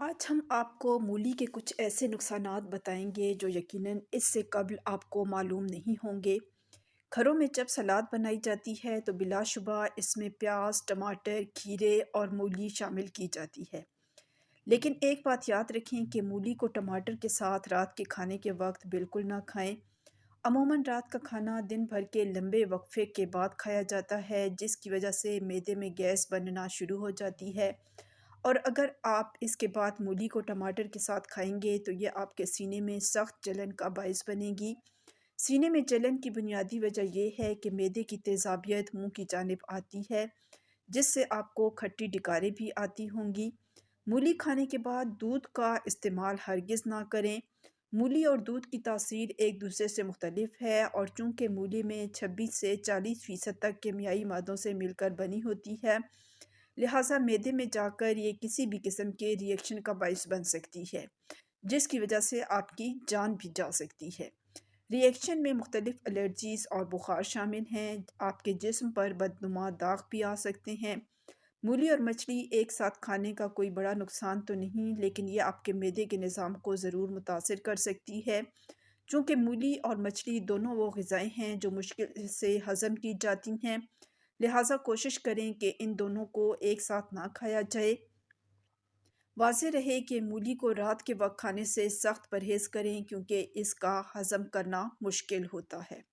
آج ہم آپ کو مولی کے کچھ ایسے نقصانات بتائیں گے جو یقیناً اس سے قبل آپ کو معلوم نہیں ہوں گے۔ گھروں میں جب سلاد بنائی جاتی ہے تو بلا شبہ اس میں پیاز، ٹماٹر، کھیرے اور مولی شامل کی جاتی ہے۔ لیکن ایک بات یاد رکھیں کہ مولی کو ٹماٹر کے ساتھ رات کے کھانے کے وقت بالکل نہ کھائیں۔ عموماً رات کا کھانا دن بھر کے لمبے وقفے کے بعد کھایا جاتا ہے، جس کی وجہ سے معدے میں گیس بننا شروع ہو جاتی ہے، اور اگر آپ اس کے بعد مولی کو ٹماٹر کے ساتھ کھائیں گے تو یہ آپ کے سینے میں سخت جلن کا باعث بنے گی۔ سینے میں جلن کی بنیادی وجہ یہ ہے کہ معدے کی تیزابیت منہ کی جانب آتی ہے، جس سے آپ کو کھٹی ڈکاریں بھی آتی ہوں گی۔ مولی کھانے کے بعد دودھ کا استعمال ہرگز نہ کریں۔ مولی اور دودھ کی تاثیر ایک دوسرے سے مختلف ہے، اور چونکہ مولی میں 26 سے 40% تک کیمیائی مادوں سے مل کر بنی ہوتی ہے، لہٰذا معدے میں جا کر یہ کسی بھی قسم کے ری ایکشن کا باعث بن سکتی ہے، جس کی وجہ سے آپ کی جان بھی جا سکتی ہے۔ ری ایکشن میں مختلف الرجیز اور بخار شامل ہیں۔ آپ کے جسم پر بدنما داغ بھی آ سکتے ہیں۔ مولی اور مچھلی ایک ساتھ کھانے کا کوئی بڑا نقصان تو نہیں، لیکن یہ آپ کے معدے کے نظام کو ضرور متاثر کر سکتی ہے۔ چونکہ مولی اور مچھلی دونوں وہ غذائیں ہیں جو مشکل سے ہضم کی جاتی ہیں، لہٰذا کوشش کریں کہ ان دونوں کو ایک ساتھ نہ کھایا جائے۔ واضح رہے کہ مولی کو رات کے وقت کھانے سے سخت پرہیز کریں، کیونکہ اس کا ہضم کرنا مشکل ہوتا ہے۔